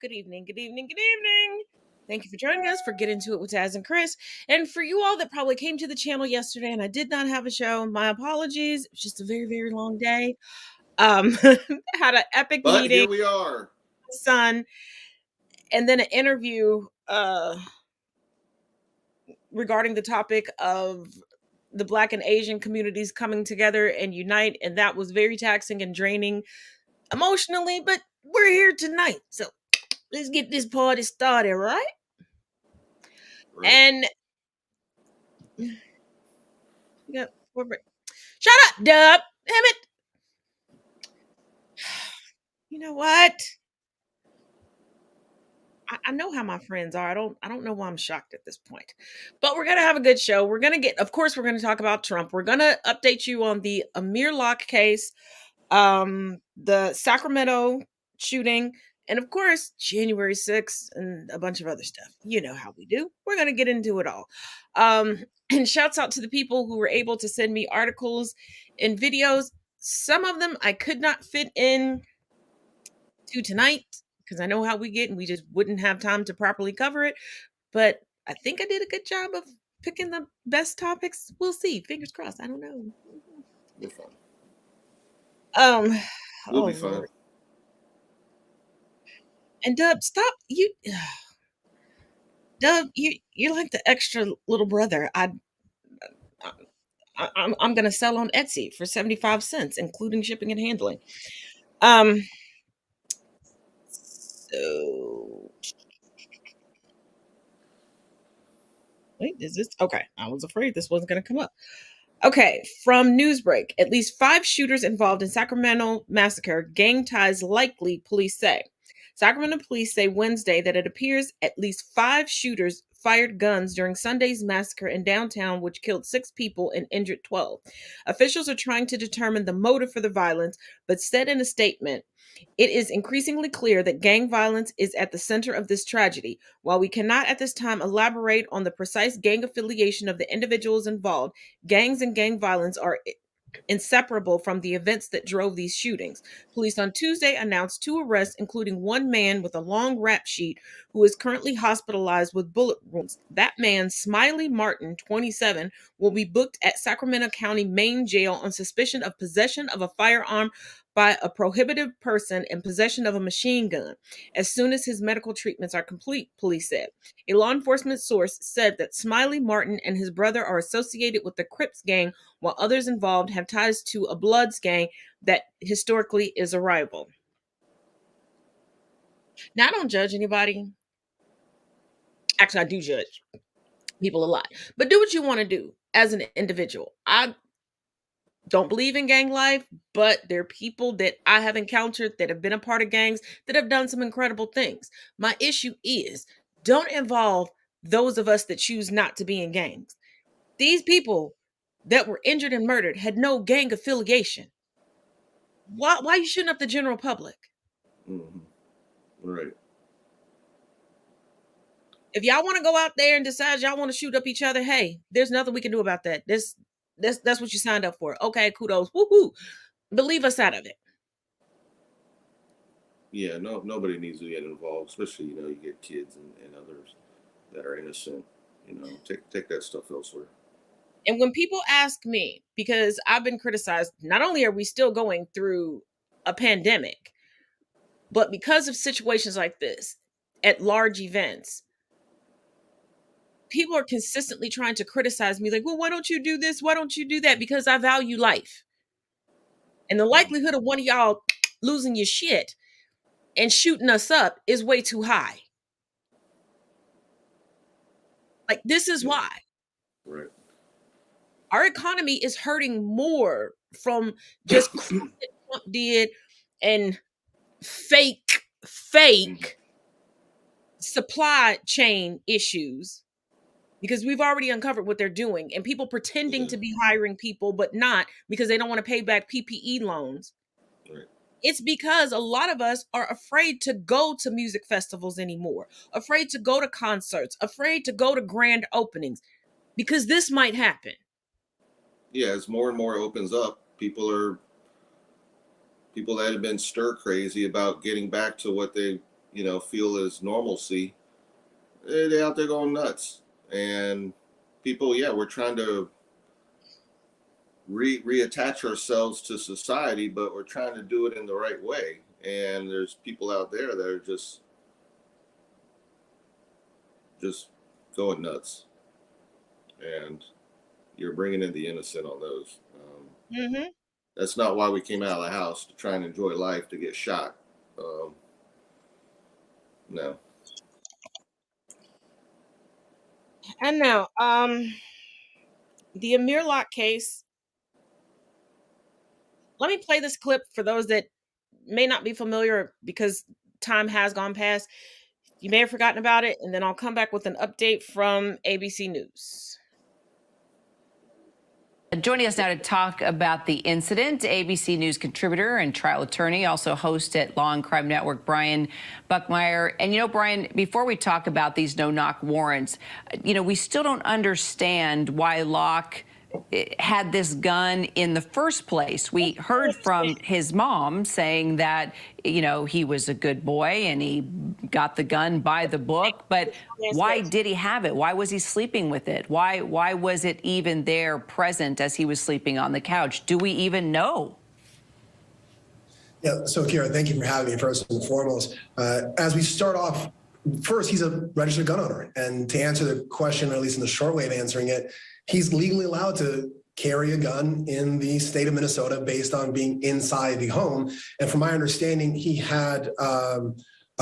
Good evening, good evening, good evening. Thank you for joining us for Get Into It with Taz and Chris. And for you all that probably came to the channel yesterday and I did not have a show, my apologies. It was just a very, very long day. Had an epic But meeting here we are. with my son, and then an interview regarding the topic of the Black and Asian communities coming together and unite. And that was very taxing and draining emotionally, but we're here tonight. So let's get this party started, right? Right. And you got shut up, Dub. Damn it. You know what? I know how my friends are. I don't know why I'm shocked at this point. But we're gonna have a good show. We're gonna get, of course, we're gonna talk about Trump. We're gonna update you on the Amir Locke case, the Sacramento shooting, and of course, January 6th and a bunch of other stuff. You know how we do. We're gonna get into it all. And shouts out to the people who were able to send me articles and videos. Some of them I could not fit in to tonight because I know how we get and we just wouldn't have time to properly cover it. But I think I did a good job of picking the best topics. We'll see. Fingers crossed. I don't know. We're fine. Um We'll oh be fine. Lord. And Dub, stop you Dub, you're like the extra little brother. I'm gonna sell on Etsy for 75 cents, including shipping and handling. Um so wait, is this okay? I was afraid this wasn't gonna come up. Okay, from Newsbreak, at least 5 shooters involved in Sacramento massacre, gang ties likely, police say. Sacramento police say Wednesday that it appears at least 5 shooters fired guns during Sunday's massacre in downtown, which killed 6 people and injured 12. Officials are trying to determine the motive for the violence, but said in a statement, it is increasingly clear that gang violence is at the center of this tragedy. While we cannot at this time elaborate on the precise gang affiliation of the individuals involved, gangs and gang violence are inseparable from the events that drove these shootings. Police on Tuesday announced 2 arrests, including one man with a long rap sheet who is currently hospitalized with bullet wounds. That man, Smiley Martin, 27, will be booked at Sacramento County Main Jail on suspicion of possession of a firearm by a prohibited person and possession of a machine gun as soon as his medical treatments are complete, police said. A law enforcement source said that Smiley Martin and his brother are associated with the Crips gang, while others involved have ties to a Bloods gang that historically is a rival. Now, I don't judge anybody. Actually, I do judge people a lot, but do what you want to do as an individual. I don't believe in gang life, but there are people that I have encountered that have been a part of gangs that have done some incredible things. My issue is don't involve those of us that choose not to be in gangs. These people that were injured and murdered had no gang affiliation. Why are you shooting up the general public? Mm-hmm. Right. If y'all want to go out there and decide y'all want to shoot up each other, hey, there's nothing we can do about that. That's what you signed up for. Okay, kudos. Woohoo. But leave us out of it. Yeah, nobody needs to get involved, especially, you get kids and others that are innocent. Take that stuff elsewhere. And when people ask me, because I've been criticized, not only are we still going through a pandemic, but because of situations like this at large events, people are consistently trying to criticize me like, well, why don't you do this? Why don't you do that? Because I value life. And the likelihood of one of y'all losing your shit and shooting us up is way too high. Like, this is why. Right. Our economy is hurting more from just crap that Trump did and fake supply chain issues, because we've already uncovered what they're doing and people pretending to be hiring people but not because they don't want to pay back PPE loans. Right. It's because a lot of us are afraid to go to music festivals anymore, afraid to go to concerts, afraid to go to grand openings because this might happen. Yeah, as more and more opens up, people that have been stir crazy about getting back to what they feel is normalcy, they're out there going nuts. And people, yeah, we're trying to reattach ourselves to society, but we're trying to do it in the right way. And there's people out there that are just going nuts, and you're bringing in the innocent on those. Hmm. That's not why we came out of the house, to try and enjoy life, to get shot. No. And now, the Amir Locke case. Let me play this clip for those that may not be familiar because time has gone past. You may have forgotten about it, and then I'll come back with an update from ABC News. Joining us now to talk about the incident, ABC News contributor and trial attorney, also host at Law and Crime Network, Brian Buckmeyer. And Brian, before we talk about these no-knock warrants, we still don't understand why Locke had this gun in the first place. We heard from his mom saying that, he was a good boy and he got the gun by the book, but why did he have it? Why was he sleeping with it? Why was it even there present as he was sleeping on the couch? Do we even know? Yeah, so Kira, thank you for having me first and foremost. As we start off, first, he's a registered gun owner. And to answer the question, or at least in the short way of answering it, he's legally allowed to carry a gun in the state of Minnesota based on being inside the home. And from my understanding, he had a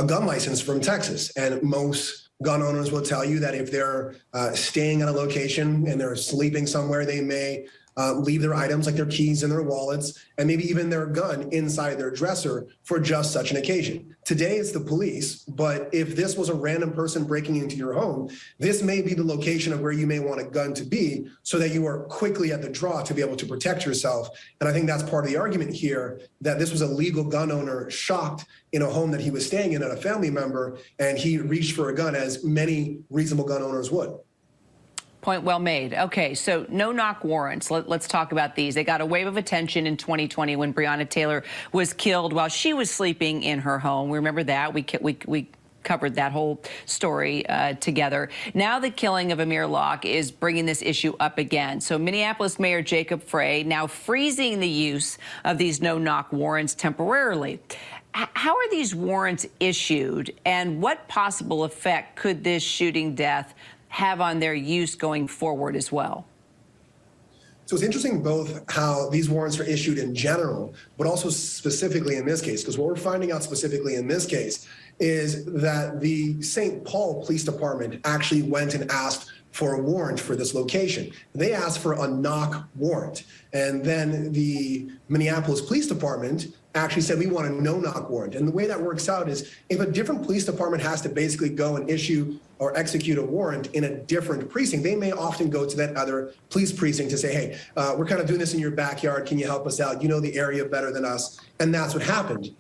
gun license from Texas. And most gun owners will tell you that if they're staying at a location and they're sleeping somewhere, they may leave their items like their keys and their wallets and maybe even their gun inside their dresser for just such an occasion. Today it's the police, but if this was a random person breaking into your home, this may be the location of where you may want a gun to be so that you are quickly at the draw to be able to protect yourself. And I think that's part of the argument here, that this was a legal gun owner shocked in a home that he was staying in at a family member, and he reached for a gun as many reasonable gun owners would. Point well made. Okay, so no-knock warrants. Let's talk about these. They got a wave of attention in 2020 when Breonna Taylor was killed while she was sleeping in her home. We remember that. We covered that whole story together. Now the killing of Amir Locke is bringing this issue up again. So Minneapolis Mayor Jacob Frey now freezing the use of these no-knock warrants temporarily. How are these warrants issued, and what possible effect could this shooting death have on their use going forward as well? So it's interesting both how these warrants are issued in general, but also specifically in this case, because what we're finding out specifically in this case is that the St. Paul Police Department actually went and asked for a warrant for this location. They asked for a knock warrant. And then the Minneapolis Police Department actually said, we want a no-knock warrant. And the way that works out is if a different police department has to basically go and issue or execute a warrant in a different precinct, they may often go to that other police precinct to say, hey, we're kind of doing this in your backyard. Can you help us out? You know the area better than us. And that's what happened.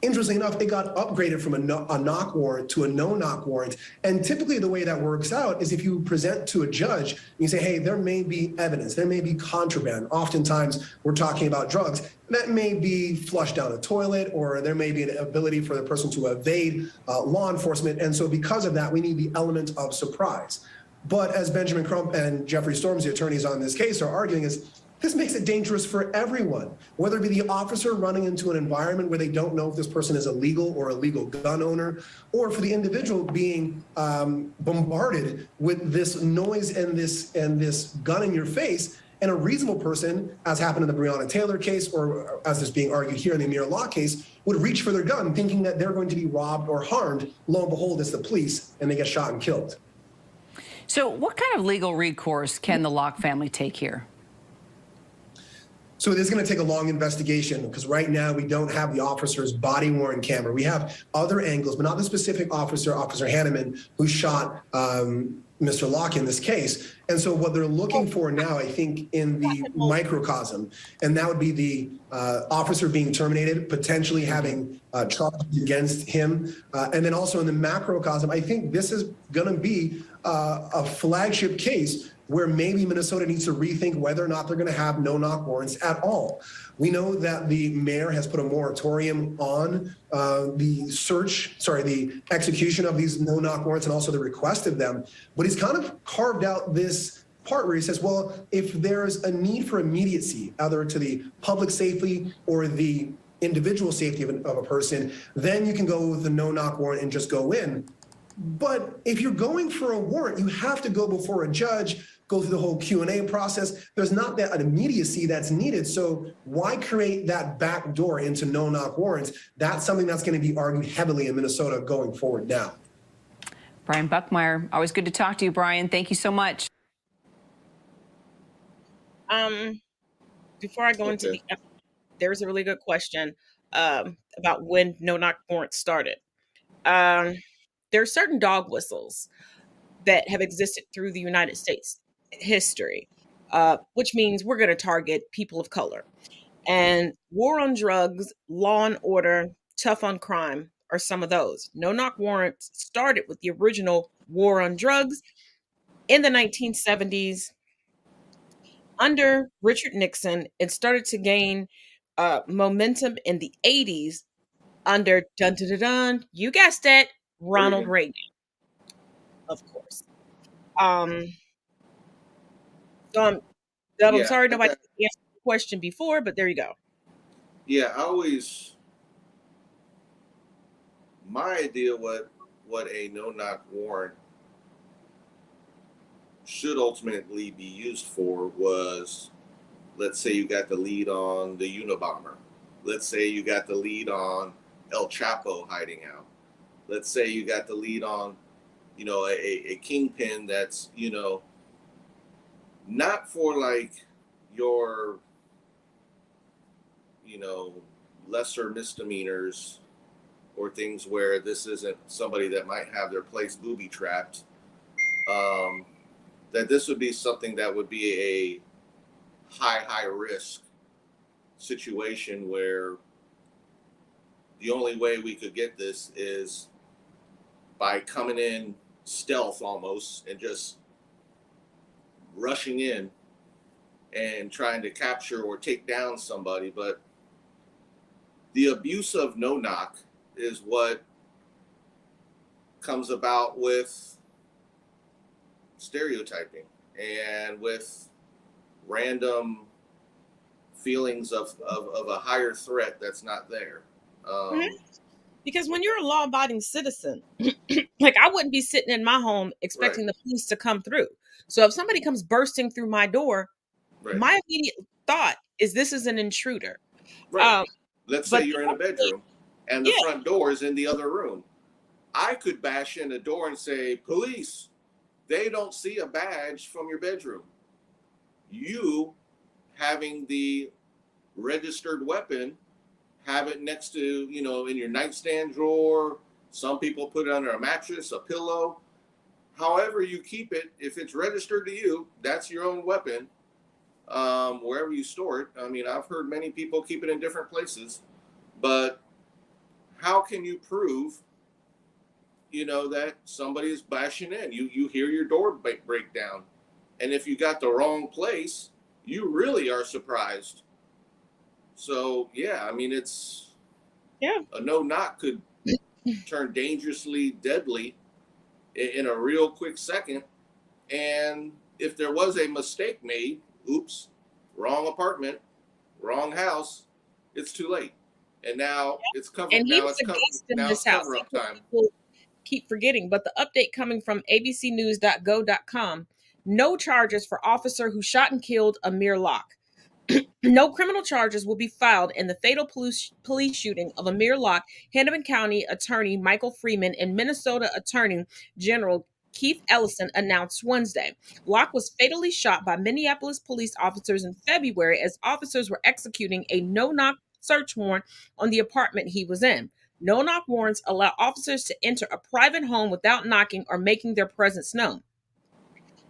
Interestingly enough, it got upgraded from a knock warrant to a no-knock warrant. And typically the way that works out is if you present to a judge, you say, hey, there may be evidence, there may be contraband. Oftentimes we're talking about drugs that may be flushed down a toilet, or there may be an ability for the person to evade law enforcement. And so because of that, we need the element of surprise. But as Benjamin Crump and Jeffrey Storms, the attorneys on this case, are arguing is, this makes it dangerous for everyone, whether it be the officer running into an environment where they don't know if this person is a legal or illegal gun owner, or for the individual being bombarded with this noise and this gun in your face. And a reasonable person, as happened in the Breonna Taylor case, or as is being argued here in the Amir Locke case, would reach for their gun thinking that they're going to be robbed or harmed. Lo and behold, it's the police, and they get shot and killed. So what kind of legal recourse can the Locke family take here? So it is going to take a long investigation, because right now we don't have the officer's body-worn camera. We have other angles, but not the specific officer, Officer Hanneman, who shot Mr. Locke in this case. And so what they're looking for now, I think, in the microcosm, and that would be the officer being terminated, potentially having charges against him. And then also in the macrocosm, I think this is going to be a flagship case where maybe Minnesota needs to rethink whether or not they're going to have no-knock warrants at all. We know that the mayor has put a moratorium on the execution of these no-knock warrants and also the request of them, but he's kind of carved out this part where he says, well, if there's a need for immediacy, either to the public safety or the individual safety of a person, then you can go with the no-knock warrant and just go in. But if you're going for a warrant, you have to go before a judge, go through the whole Q&A process. There's not that immediacy that's needed. So why create that back door into no-knock warrants? That's something that's going to be argued heavily in Minnesota going forward now. Brian Buckmeyer, always good to talk to you, Brian. Thank you so much. Before I go into the, there's a really good question about when no-knock warrants started. There are certain dog whistles that have existed through the United States history, which means we're going to target people of color. And war on drugs, law and order, tough on crime are some of those. No-knock warrants started with the original war on drugs in the 1970s under Richard Nixon. It started to gain momentum in the 80s under, dun, dun, dun, dun, you guessed it, Ronald Reagan, of course. So I'm sorry nobody answered the question before, but there you go. Yeah, my idea what a no-knock warrant should ultimately be used for was, let's say you got the lead on the Unabomber. Let's say you got the lead on El Chapo hiding out. Let's say you got the lead on, a kingpin that's, not for like your, lesser misdemeanors or things where this isn't somebody that might have their place booby trapped. That this would be something that would be a high risk situation where the only way we could get this is by coming in stealth almost and just rushing in and trying to capture or take down somebody. But the abuse of no-knock is what comes about with stereotyping and with random feelings of a higher threat that's not there. Because when you're a law-abiding citizen, like I wouldn't be sitting in my home expecting the police to come through. So if somebody comes bursting through my door, my immediate thought is this is an intruder. Right. Let's say you're in a bedroom and the front door is in the other room. I could bash in the door and say, police, they don't see a badge from your bedroom. You having the registered weapon, have it next to, in your nightstand drawer. Some people put it under a mattress, a pillow. However you keep it, if it's registered to you, that's your own weapon. Wherever you store it. I mean, I've heard many people keep it in different places, but how can you prove, that somebody is bashing in? You hear your door break down, and if you got the wrong place, you really are surprised. So yeah, I mean, a no-knock could turn dangerously deadly in a real quick second, and if there was a mistake made, oops, wrong apartment, wrong house, it's too late. And now it's covered. And now it's cover up time. People keep forgetting, but the update coming from abcnews.go.com: no charges for officer who shot and killed Amir Locke. No criminal charges will be filed in the fatal police shooting of Amir Locke, Hennepin County Attorney Michael Freeman and Minnesota Attorney General Keith Ellison announced Wednesday. Locke was fatally shot by Minneapolis police officers in February as officers were executing a no-knock search warrant on the apartment he was in. No-knock warrants allow officers to enter a private home without knocking or making their presence known.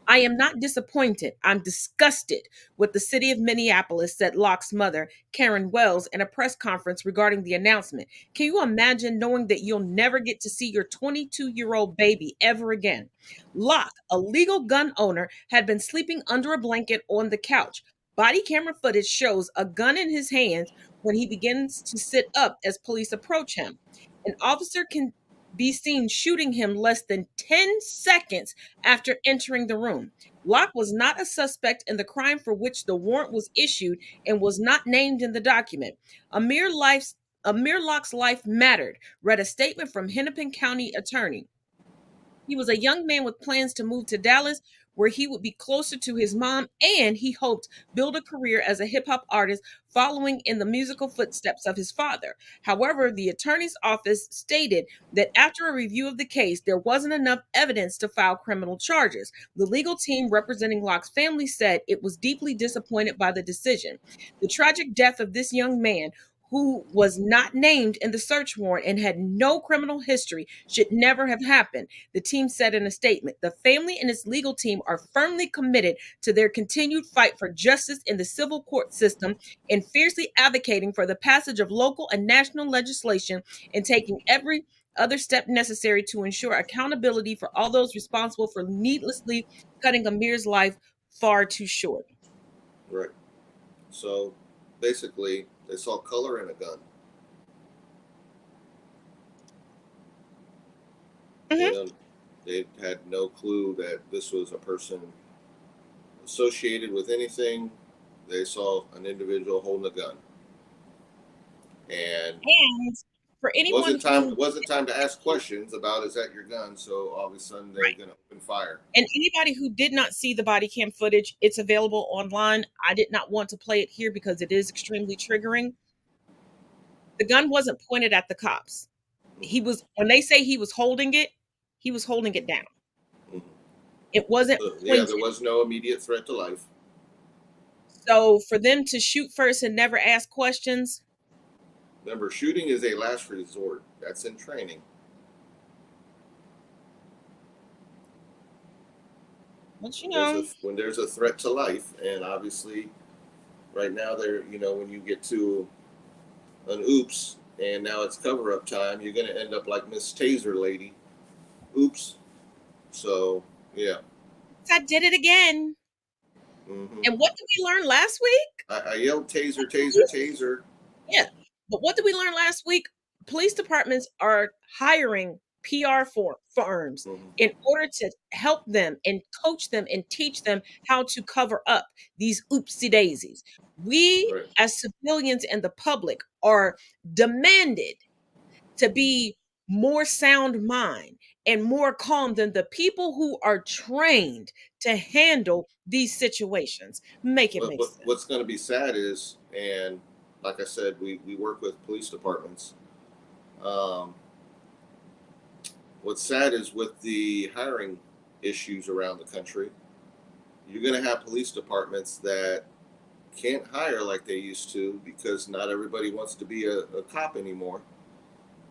I am not disappointed. I'm disgusted with the city of Minneapolis, said Locke's mother, Karen Wells, in a press conference regarding the announcement. Can you imagine knowing that you'll never get to see your 22-year-old baby ever again? Locke, a legal gun owner, had been sleeping under a blanket on the couch. Body camera footage shows a gun in his hands when he begins to sit up as police approach him. An officer can be seen shooting him less than 10 seconds after entering the room. Locke was not a suspect in the crime for which the warrant was issued and was not named in the document. Amir Locke's life mattered, read a statement from Hennepin County attorney. He was a young man with plans to move to Dallas, where he would be closer to his mom, and he hoped build a career as a hip hop artist, following in the musical footsteps of his father. However, the attorney's office stated that after a review of the case, there wasn't enough evidence to file criminal charges. The legal team representing Locke's family said it was deeply disappointed by the decision. The tragic death of this young man, who was not named in the search warrant and had no criminal history, should never have happened, the team said in a statement. The family and its legal team are firmly committed to their continued fight for justice in the civil court system and fiercely advocating for the passage of local and national legislation and taking every other step necessary to ensure accountability for all those responsible for needlessly cutting Amir's life far too short. Right. So basically, they saw color in a gun. Mhm. They had no clue that this was a person associated with anything. They saw an individual holding a gun, and And for anyone it wasn't time to ask questions about, is that your gun? So all of a sudden they're right. going to open fire. And anybody who did not see the body cam footage, it's available online. I did not want to play it here because it is extremely triggering. The gun wasn't pointed at the cops. When they say he was holding it down. Mm-hmm. It wasn't Yeah, pointed. there was no immediate threat to life. So for them to shoot first and never ask questions. Remember, shooting is a last resort. That's in training. But you know, When there's a threat to life, and obviously right now when you get to an oops and now it's cover-up time, you're going to end up like Miss Taser lady. Oops. So yeah, I did it again. mm-hmm. And what did we learn last week? I yelled taser, taser, taser. Yeah, but what did we learn last week? Police departments are hiring PR firms Mm-hmm. in order to help them and coach them and teach them how to cover up these oopsie daisies. We, Right. as civilians and the public, are demanded to be more sound mind and more calm than the people who are trained to handle these situations. Make it make sense. What's going to be sad is, and like I said, we work with police departments. What's sad is with the hiring issues around the country, you're going to have police departments that can't hire like they used to because not everybody wants to be a cop anymore.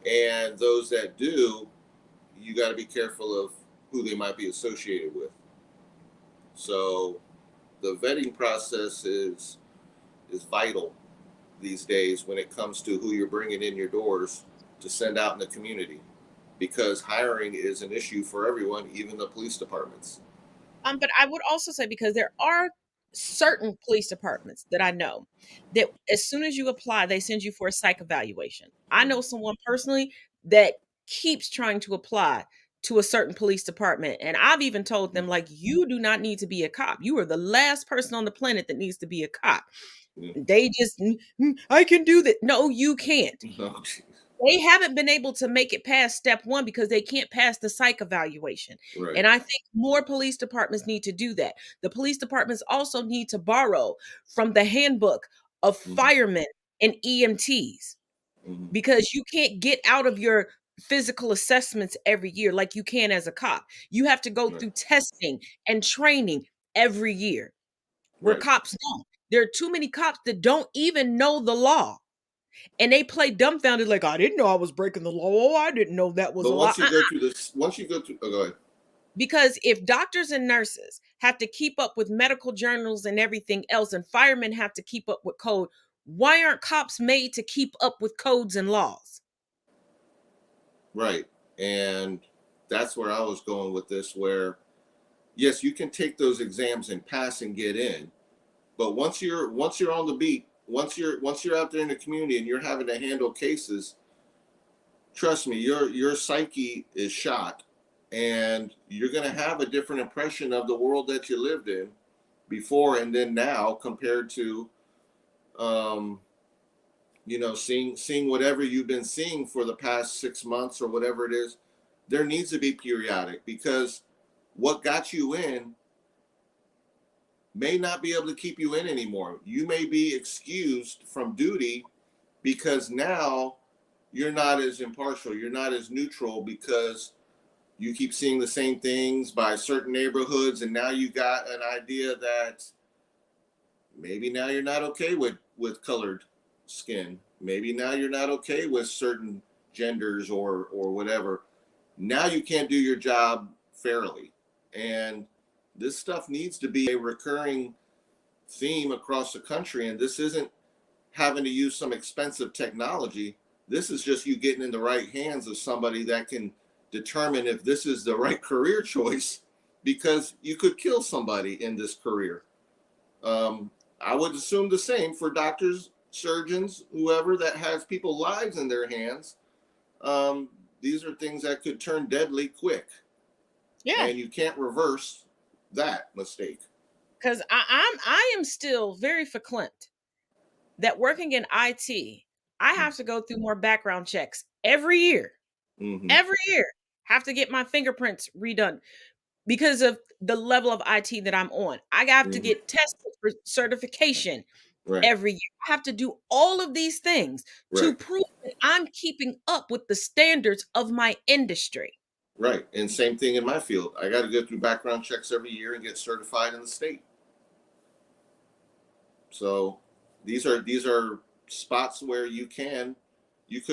And those that do, you got to be careful of who they might be associated with. So the vetting process is vital these days when it comes to who you're bringing in your doors to send out in the community, because hiring is an issue for everyone, even the police departments. But I would also say, because there are certain police departments that I know that as soon as you apply, they send you for a psych evaluation. I know someone personally that keeps trying to apply to a certain police department. And I've even told them, like, you do not need to be a cop. You are the last person on the planet that needs to be a cop. Yeah. They just, I can do that. No, you can't. No. They haven't been able to make it past step one because they can't pass the psych evaluation. Right. And I think more police departments need to do that. The police departments also need to borrow from the handbook of firemen and EMTs, because you can't get out of your physical assessments every year like you can as a cop. You have to go through testing and training every year, where cops don't. There are too many cops that don't even know the law. And they play dumbfounded, like, I didn't know I was breaking the law. Oh, I didn't know that was a law. Once you go through, oh, go ahead. Because if doctors and nurses have to keep up with medical journals and everything else, and firemen have to keep up with code, why aren't cops made to keep up with codes and laws? Right. And that's where I was going with this, where yes, you can take those exams and pass and get in, but once you're on the beat, once you're out there in the community and you're having to handle cases, trust me, your psyche is shot, and you're going to have a different impression of the world that you lived in before and then now, compared to seeing whatever you've been seeing for the past 6 months or whatever it is. There needs to be periodic, because what got you in may not be able to keep you in anymore. You may be excused from duty because now you're not as impartial, you're not as neutral, because you keep seeing the same things by certain neighborhoods, and now you got an idea that maybe now you're not okay with colored skin. Maybe now you're not okay with certain genders or whatever. Now you can't do your job fairly. And this stuff needs to be a recurring theme across the country. And this isn't having to use some expensive technology. This is just you getting in the right hands of somebody that can determine if this is the right career choice, because you could kill somebody in this career. I would assume the same for doctors, surgeons, whoever that has people's lives in their hands. These are things that could turn deadly quick. Yeah. And you can't reverse that mistake. Because I am still very verklempt that working in IT, I have to go through more background checks every year. Mm-hmm. Every year, have to get my fingerprints redone because of the level of IT that I'm on. I have to get tested for certification every year. I have to do all of these things to prove that I'm keeping up with the standards of my industry. Right. And same thing in my field. I got to go through background checks every year and get certified in the state. So these are spots where you could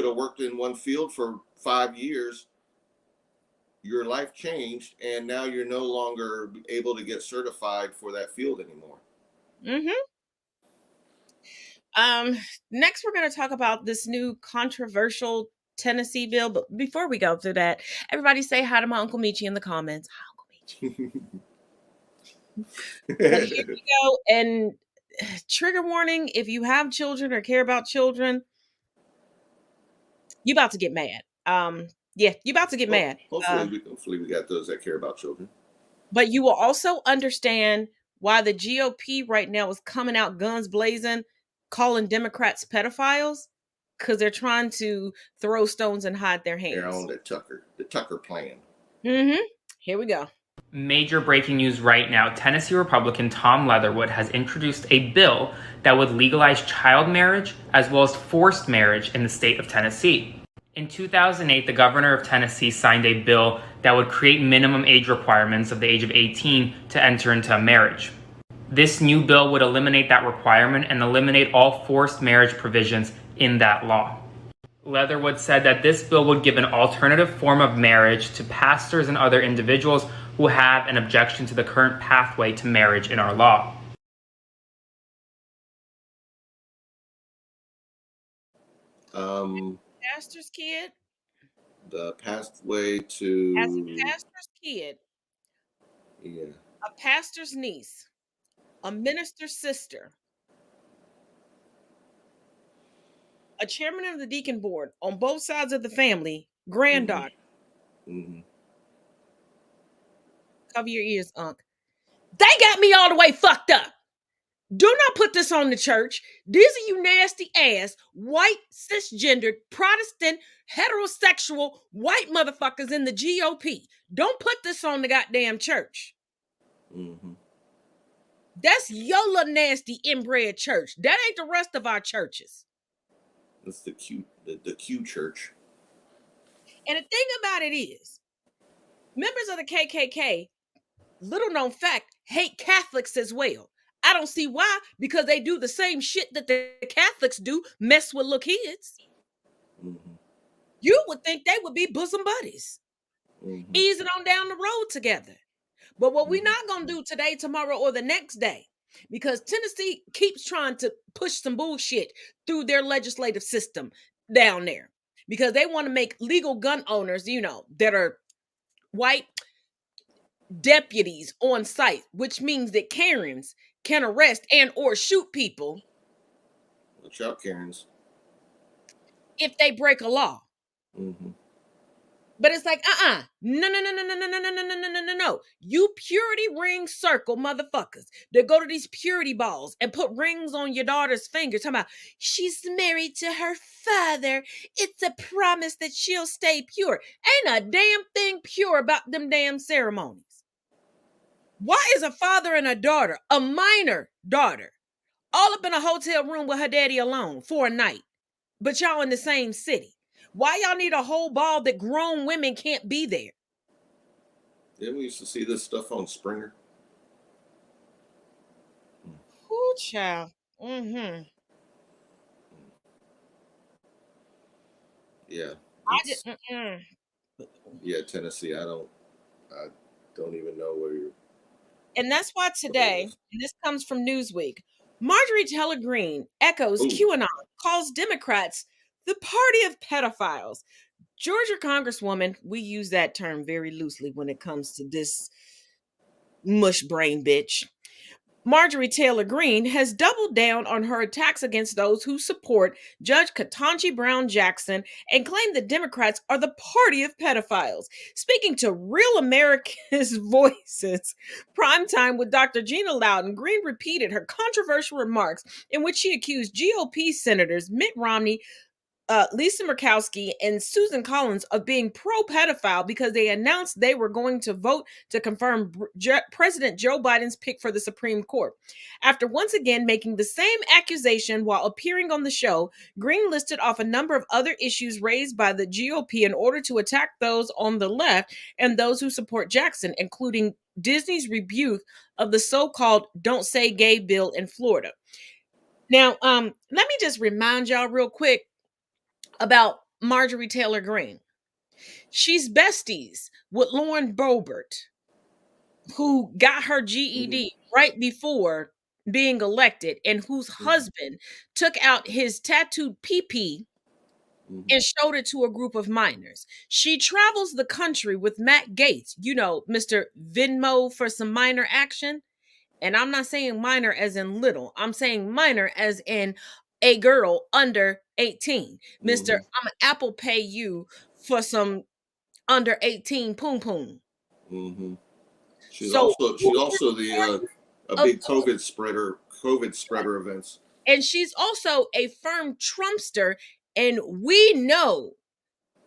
have worked in one field for 5 years. Your life changed, and now you're no longer able to get certified for that field anymore. Mm-hmm. Next, we're going to talk about this new controversial Tennessee bill. But before we go through that, everybody say hi to my Uncle Michi in the comments. Hi, Uncle Michi. But here we go. And trigger warning, if you have children or care about children, you about to get mad. Yeah, you about to get mad. Hopefully we got those that care about children. But you will also understand why the GOP right now is coming out guns blazing, calling Democrats pedophiles, because they're trying to throw stones and hide their hands. They're on the Tucker plan. Mm-hmm. Here we go. Major breaking news right now. Tennessee Republican Tom Leatherwood has introduced a bill that would legalize child marriage as well as forced marriage in the state of Tennessee. In 2008, the governor of Tennessee signed a bill that would create minimum age requirements of the age of 18 to enter into a marriage. This new bill would eliminate that requirement and eliminate all forced marriage provisions in that law. Leatherwood said that this bill would give an alternative form of marriage to pastors and other individuals who have an objection to the current pathway to marriage in our law. Pastor's kid? The pathway to... As a pastor's kid. Yeah. A pastor's niece. A minister's sister. A chairman of the deacon board on both sides of the family, granddaughter. Mm-hmm. Cover your ears, Unc. They got me all the way fucked up. Do not put this on the church. These are you nasty ass, white, cisgendered, Protestant, heterosexual, white motherfuckers in the GOP. Don't put this on the goddamn church. Mm-hmm. That's your little nasty inbred church. That ain't the rest of our churches. That's the Q church. And the thing about it is, members of the KKK, little known fact, hate Catholics as well. I don't see why, because they do the same shit that the Catholics do, mess with little kids. Mm-hmm. You would think they would be bosom buddies. Ease it on down the road together. But what we're not going to do today, tomorrow, or the next day, because Tennessee keeps trying to push some bullshit through their legislative system down there, because they want to make legal gun owners, that are white, deputies on site, which means that Karens can arrest and or shoot people. Watch out, Karens. If they break a law. But it's like, no. You purity ring circle motherfuckers that go to these purity balls and put rings on your daughter's fingers, talking about she's married to her father. It's a promise that she'll stay pure. Ain't a damn thing pure about them damn ceremonies. Why is a father and a daughter, a minor daughter, all up in a hotel room with her daddy alone for a night, but y'all in the same city? Why y'all need a whole ball that grown women can't be there? Didn't we used to see this stuff on Springer? Ooh, child. Yeah. Yeah, Tennessee. I don't even know where you're. And that's why today, and this comes from Newsweek, Marjorie Taylor Greene echoes QAnon, calls Democrats the party of pedophiles. Georgia Congresswoman, we use that term very loosely when it comes to this mush brain bitch. Marjorie Taylor Greene has doubled down on her attacks against those who support Judge Ketanji Brown Jackson and claim the Democrats are the party of pedophiles. Speaking to Real America's Voices, Primetime with Dr. Gina Loudon, Greene repeated her controversial remarks in which she accused GOP senators Mitt Romney, Lisa Murkowski, and Susan Collins of being pro-pedophile because they announced they were going to vote to confirm President Joe Biden's pick for the Supreme Court. After once again making the same accusation while appearing on the show, Greene listed off a number of other issues raised by the GOP in order to attack those on the left and those who support Jackson, including Disney's rebuke of the so-called Don't Say Gay bill in Florida. Now, let me just remind y'all real quick about Marjorie Taylor Greene. She's besties with Lauren Boebert, who got her GED right before being elected and whose husband took out his tattooed pee-pee and showed it to a group of minors. She travels the country with Matt Gaetz, Mr. Venmo for some minor action. And I'm not saying minor as in little. I'm saying minor as in a girl under 18. Mr. I'm an Apple Pay you for some under 18 poom poom. She's also a big COVID spreader events. And she's also a firm Trumpster. And we know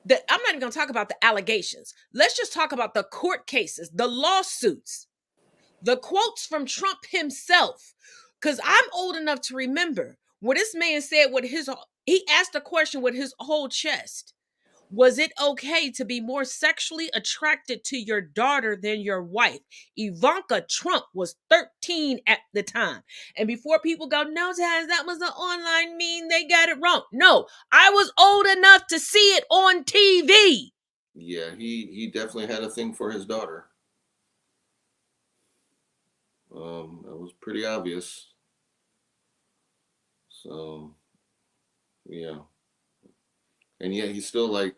that I'm not even going to talk about the allegations. Let's just talk about the court cases, the lawsuits, the quotes from Trump himself. Because I'm old enough to remember what this man said he asked a question with his whole chest. Was it okay to be more sexually attracted to your daughter than your wife? Ivanka Trump was 13 at the time. And before people go, no, Taz, that was an online meme, they got it wrong. No, I was old enough to see it on TV. Yeah, he definitely had a thing for his daughter. That was pretty obvious. So, yeah. And yet he's still like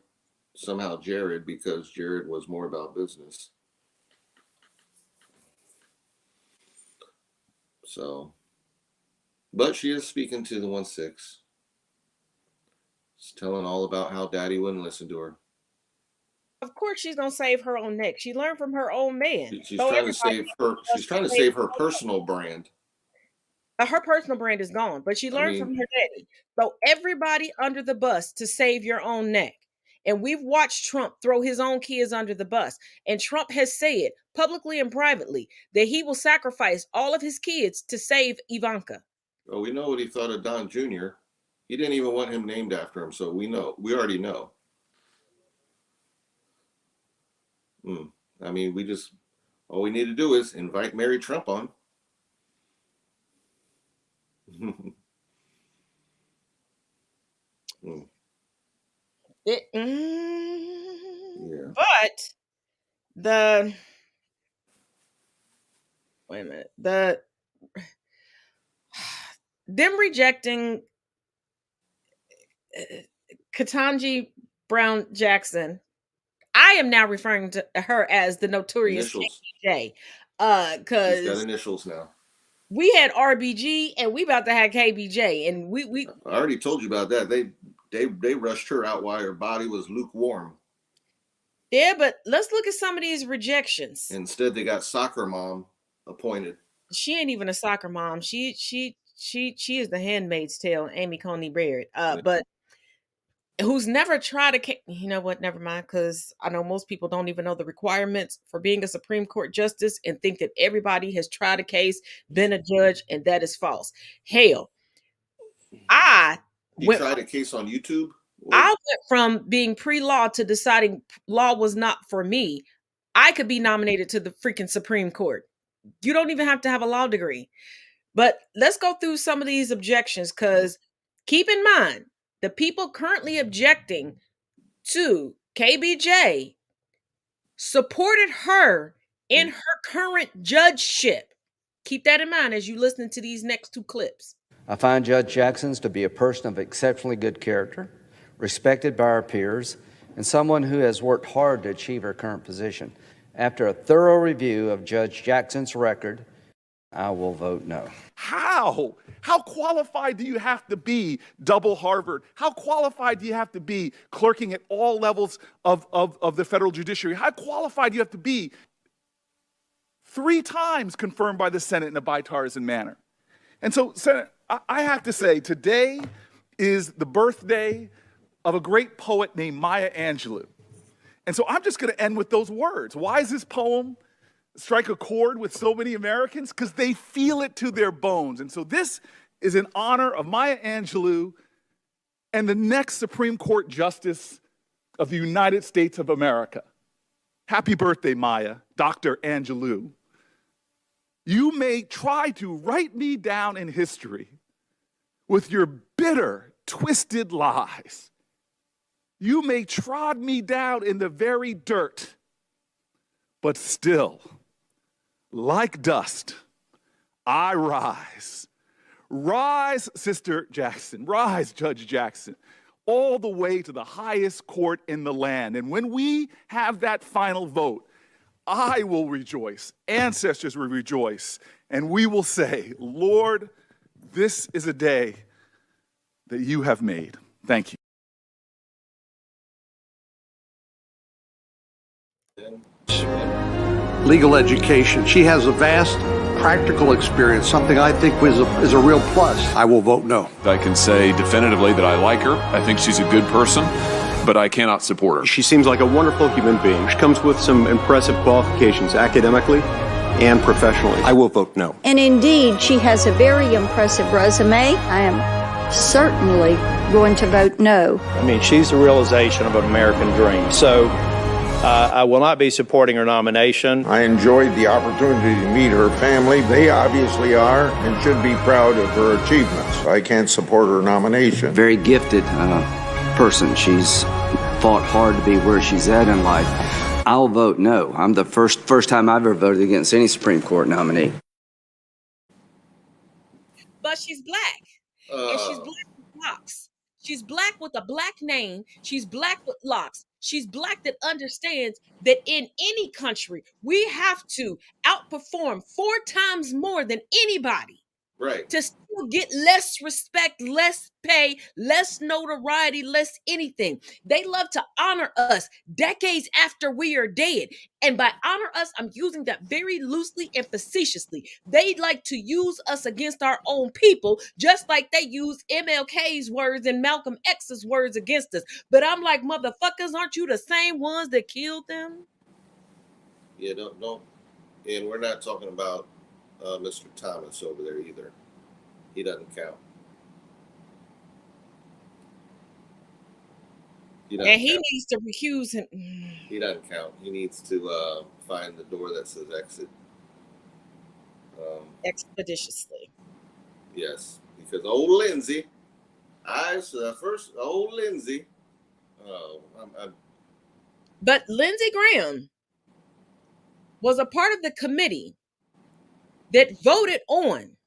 somehow Jared, because Jared was more about business. So, but she is speaking to the 1-6. She's telling all about how daddy wouldn't listen to her. Of course she's going to save her own neck. She learned from her own man. She's trying to save her personal brand. Her personal brand is gone, but she learned from her daddy. So everybody under the bus to save your own neck. And we've watched Trump throw his own kids under the bus. And Trump has said publicly and privately that he will sacrifice all of his kids to save Ivanka. Well, we know what he thought of Don Jr. He didn't even want him named after him. So we already know. All we need to do is invite Mary Trump on. But the wait a minute. Them rejecting Ketanji Brown Jackson. I am now referring to her as the notorious KBJ. She's got Because initials now. we had RBG and we about to have KBJ, and we I already told you about that. They rushed her out while her body was lukewarm. Yeah, but let's look at some of these rejections. Instead, they got soccer mom appointed. She ain't even a soccer mom. She is the Handmaid's Tale, Amy Coney Barrett. But who's never tried a you know what? Never mind, because I know most people don't even know the requirements for being a Supreme Court justice and think that everybody has tried a case, been a judge, and that is false. Hell, You tried a case on YouTube? I went from being pre-law to deciding law was not for me. I could be nominated to the freaking Supreme Court. You don't even have to have a law degree. But let's go through some of these objections, because keep in mind, the people currently objecting to KBJ supported her in her current judgeship. Keep that in mind as you listen to these next two clips. I find Judge Jackson to be a person of exceptionally good character, respected by our peers, and someone who has worked hard to achieve her current position. After a thorough review of Judge Jackson's record, I will vote no. How? How qualified do you have to be, double Harvard? How qualified do you have to be clerking at all levels of the federal judiciary? How qualified do you have to be? 3 times confirmed by the Senate in a bipartisan manner. And so, Senator, I have to say, today is the birthday of a great poet named Maya Angelou. And so I'm just going to end with those words. Why is this poem strike a chord with so many Americans? Because they feel it to their bones. And so this is in honor of Maya Angelou and the next Supreme Court Justice of the United States of America. Happy birthday, Maya, Dr. Angelou. You may try to write me down in history with your bitter, twisted lies. You may trod me down in the very dirt, but still, like dust, I rise. Rise, Sister Jackson. Rise, Judge Jackson, all the way to the highest court in the land. And when we have that final vote, I will rejoice, ancestors will rejoice, and we will say, Lord, this is a day that you have made. Thank you. Legal education. She has a vast practical experience, something I think is a real plus. I will vote no. I can say definitively that I like her. I think she's a good person, but I cannot support her. She seems like a wonderful human being. She comes with some impressive qualifications academically and professionally. I will vote no. And indeed, she has a very impressive resume. I am certainly going to vote no. I mean, she's the realization of an American dream. So I will not be supporting her nomination. I enjoyed the opportunity to meet her family. They obviously are and should be proud of her achievements. I can't support her nomination. Very gifted person. She's fought hard to be where she's at in life. I'll vote no. I'm the first time I've ever voted against any Supreme Court nominee. But she's black. And she's black with locks. She's black with a black name. She's black with locks. She's black that understands that in any country, we have to outperform 4 times more than anybody. Right. To still get less respect, less pay, less notoriety, less anything. They love to honor us decades after we are dead. And by honor us, I'm using that very loosely and facetiously. They like to use us against our own people, just like they use MLK's words and Malcolm X's words against us. But I'm like, motherfuckers, aren't you the same ones that killed them? Yeah, don't. And we're not talking about Mr. Thomas over there either. He doesn't count. He needs to recuse him. He doesn't count. He needs to find the door that says exit. Expeditiously. Yes, because old Lindsay, old Lindsay. But Lindsey Graham was a part of the committee that voted on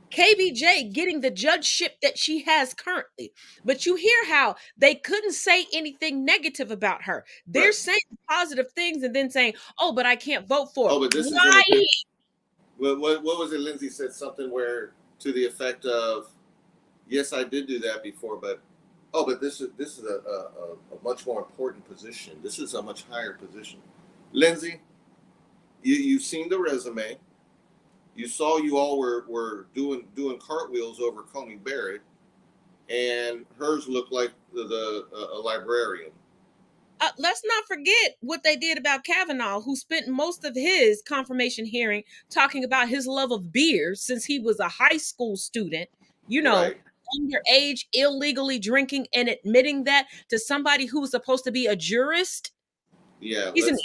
KBJ getting the judgeship that she has currently. But you hear how they couldn't say anything negative about her. They're saying positive things and then saying, "Oh, but I can't vote for." Oh, but this Why? is what was it? Lindsay said something where to the effect of, "Yes, I did do that before, but this is a much more important position. This is a much higher position." Lindsay, you've seen the resume. You saw you all were doing cartwheels over Coney Barrett, and hers looked like a librarian. Let's not forget what they did about Kavanaugh, who spent most of his confirmation hearing talking about his love of beer since he was a high school student, underage, illegally drinking, and admitting that to somebody who was supposed to be a jurist. Yeah, He said,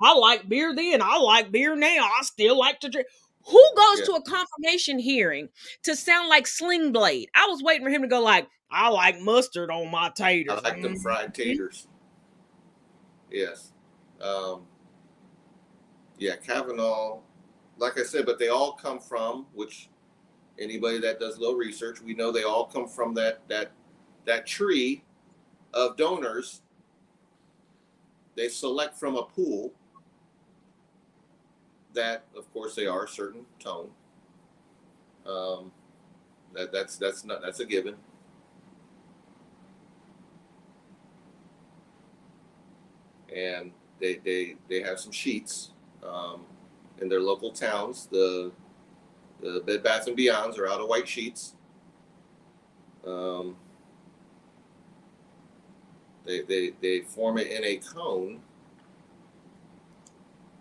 I like beer then, I like beer now, I still like to drink. Who goes to a confirmation hearing to sound like Sling Blade? I was waiting for him to go like, I like mustard on my taters. I like them fried taters. Yes. Kavanaugh, like I said, but they all come from, which anybody that does a little research, we know they all come from that tree of donors. They select from a pool that, of course, they are a certain tone. That's a given. And they have some sheets in their local towns. The Bed Bath and Beyonds are out of white sheets. They form it in a cone,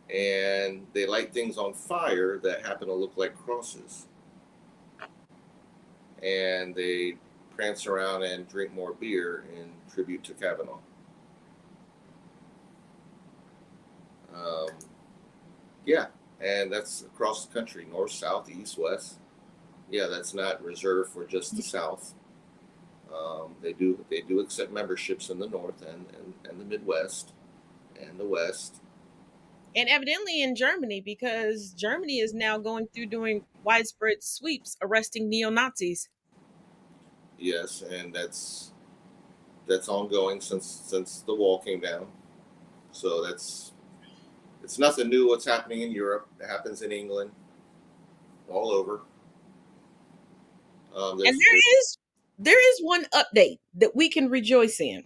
and they light things on fire that happen to look like crosses. And they prance around and drink more beer in tribute to Kavanaugh. And that's across the country, north, south, east, west. Yeah, that's not reserved for just the South. They do accept memberships in the North and the Midwest and the West. And evidently in Germany, because Germany is now going through doing widespread sweeps arresting neo-Nazis. Yes, and that's ongoing since the wall came down. So it's nothing new what's happening in Europe. It happens in England, all over. And there is one update that we can rejoice in.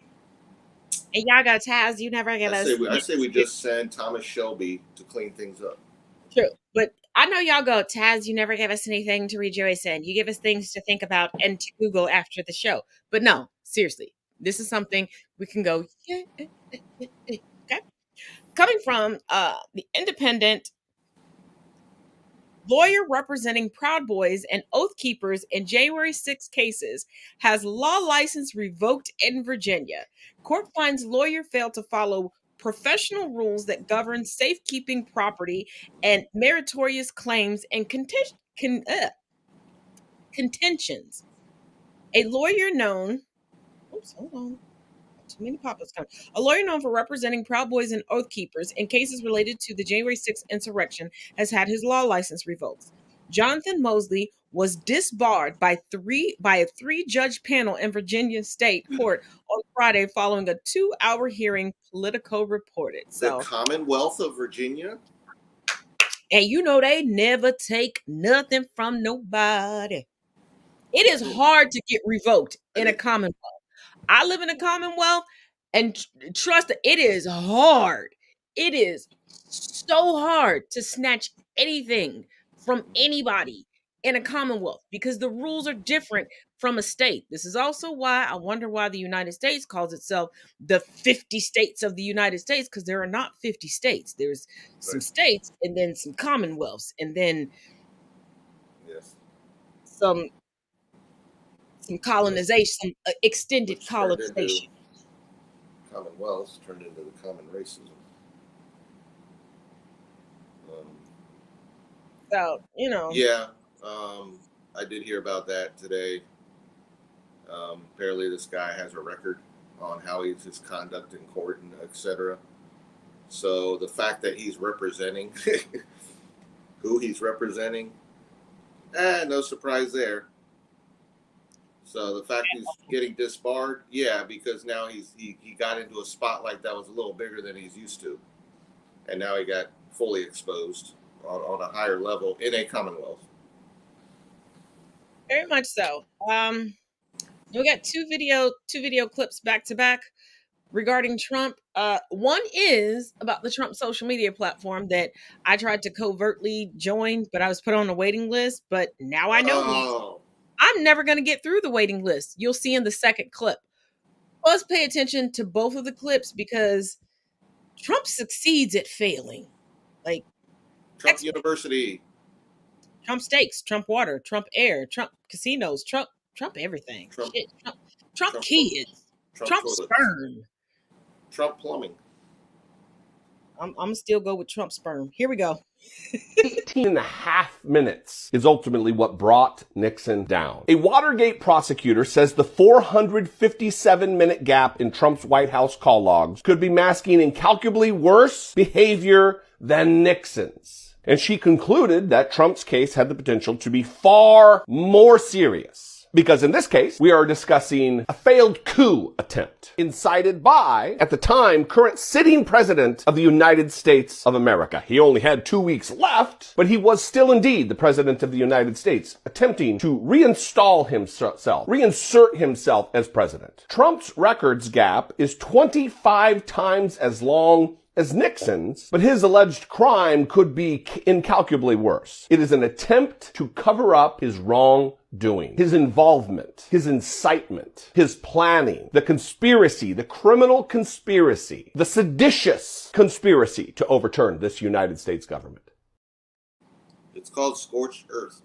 And y'all got Taz, you never get us. I say we just send Thomas Shelby to clean things up. True. But I know y'all go, Taz, you never give us anything to rejoice in. You give us things to think about and to Google after the show. But no, seriously, this is something we can go, okay? Coming from the Independent, lawyer representing Proud Boys and Oath Keepers in January 6 cases has law license revoked in Virginia. Court finds lawyer failed to follow professional rules that govern safekeeping property and meritorious claims and contentions. A lawyer known, too many pop-ups coming. A lawyer known for representing Proud Boys and Oath Keepers in cases related to the January 6th insurrection has had his law license revoked. Jonathan Mosley was disbarred by a three-judge panel in Virginia State Court on Friday following a 2-hour hearing, Politico reported. The Commonwealth of Virginia? And you know they never take nothing from nobody. It is hard to get revoked in a Commonwealth. I live in a Commonwealth, and trust that it is hard. It is so hard to snatch anything from anybody in a Commonwealth because the rules are different from a state. This is also why I wonder why the United States calls itself the 50 states of the United States, because there are not 50 states. There's some states and then some Commonwealths and then some colonization, some extended colonization. Commonwealths turned into the common racism. So, you know. Yeah, I did hear about that today. Apparently this guy has a record on how his conduct in court and etc. So the fact that he's representing who he's representing, no surprise there. So the fact he's getting disbarred, yeah, because now he got into a spotlight that was a little bigger than he's used to. And now he got fully exposed on a higher level in a Commonwealth. Very much so. We got two video clips back to back regarding Trump. One is about the Trump social media platform that I tried to covertly join, but I was put on a waiting list. But now I know I'm never going to get through the waiting list. You'll see in the second clip. Let's pay attention to both of the clips because Trump succeeds at failing. Like Trump University, Trump steaks, Trump water, Trump air, Trump casinos, Trump everything. Trump kids, Trump sperm, Trump plumbing. I'm still go with Trump sperm. Here we go. 18 and a half minutes is ultimately what brought Nixon down. A Watergate prosecutor says the 457-minute gap in Trump's White House call logs could be masking incalculably worse behavior than Nixon's. And she concluded that Trump's case had the potential to be far more serious. Because in this case, we are discussing a failed coup attempt incited by, at the time, current sitting president of the United States of America. He only had 2 weeks left, but he was still indeed the president of the United States, attempting to reinsert himself as president. Trump's records gap is 25 times as long as Nixon's, but his alleged crime could be incalculably worse. It is an attempt to cover up his wrongdoing, his involvement, his incitement, his planning, the conspiracy, the criminal conspiracy, the seditious conspiracy to overturn this United States government. It's called scorched earth.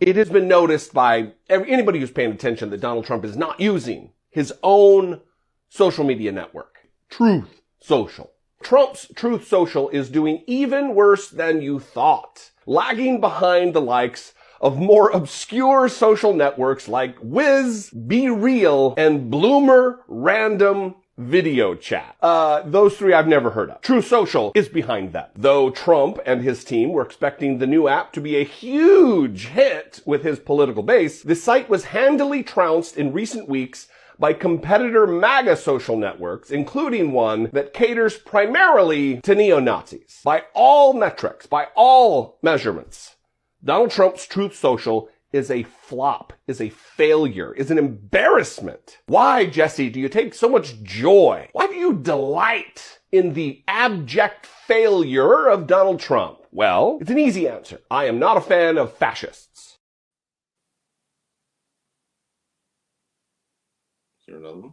It has been noticed by anybody who's paying attention that Donald Trump is not using his own social media network, Truth Social. Trump's Truth Social is doing even worse than you thought, lagging behind the likes of more obscure social networks like Wiz, Be Real, and Bloomer Random Video Chat. Those three I've never heard of. Truth Social is behind them. Though Trump and his team were expecting the new app to be a huge hit with his political base, the site was handily trounced in recent weeks by competitor MAGA social networks, including one that caters primarily to neo-Nazis. By all metrics, by all measurements, Donald Trump's Truth Social is a flop, is a failure, is an embarrassment. Why, Jesse, do you take so much joy? Why do you delight in the abject failure of Donald Trump? Well, it's an easy answer. I am not a fan of fascists. Is there another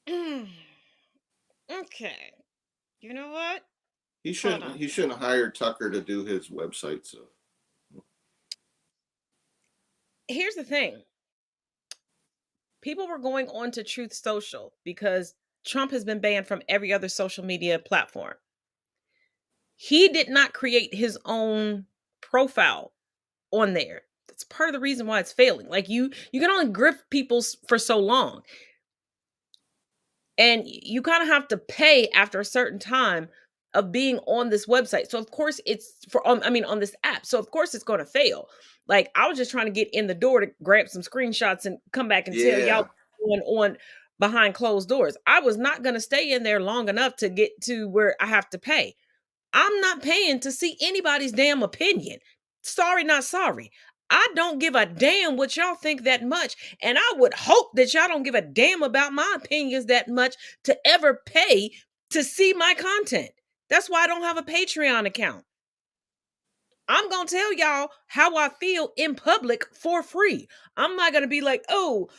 one? Okay. You know what? He shouldn't hire Tucker to do his website. So here's the thing. People were going on to Truth Social because Trump has been banned from every other social media platform. He did not create his own profile on there. That's part of the reason why it's failing. Like you can only grift people for so long. And you kind of have to pay after a certain time of being on this website. So of course it's on this app. So of course it's going to fail. Like I was just trying to get in the door to grab some screenshots and come back and tell y'all what's going on behind closed doors. I was not going to stay in there long enough to get to where I have to pay. I'm not paying to see anybody's damn opinion. Sorry, not sorry. I don't give a damn what y'all think that much. And I would hope that y'all don't give a damn about my opinions that much to ever pay to see my content. That's why I don't have a Patreon account. I'm going to tell y'all how I feel in public for free. I'm not going to be like, oh,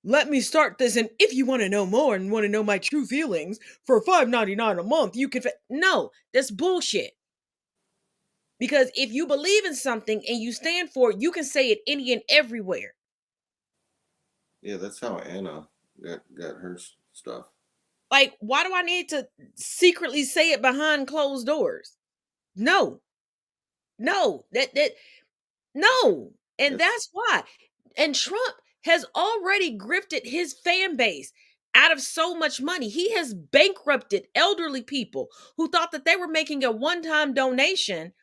let me start this. And if you want to know more and want to know my true feelings for $5.99 a month, you can. No, that's bullshit. Because if you believe in something and you stand for it, you can say it any and everywhere. Yeah, that's how Anna got her stuff. Like, why do I need to secretly say it behind closed doors? No. No. No. And that's why. And Trump has already grifted his fan base out of so much money. He has bankrupted elderly people who thought that they were making a one-time donation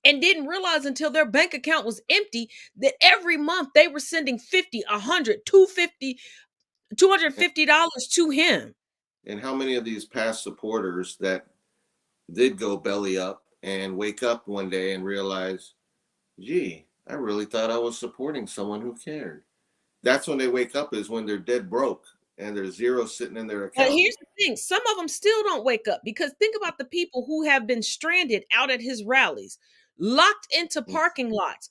and didn't realize until their bank account was empty that every month they were sending $50, $100, $250 to him. And how many of these past supporters that did go belly up and wake up one day and realize, gee, I really thought I was supporting someone who cared. That's when they wake up, is when they're dead broke and there's zero sitting in their account. But here's the thing. Some of them still don't wake up, because think about the people who have been stranded out at his rallies, locked into parking lots,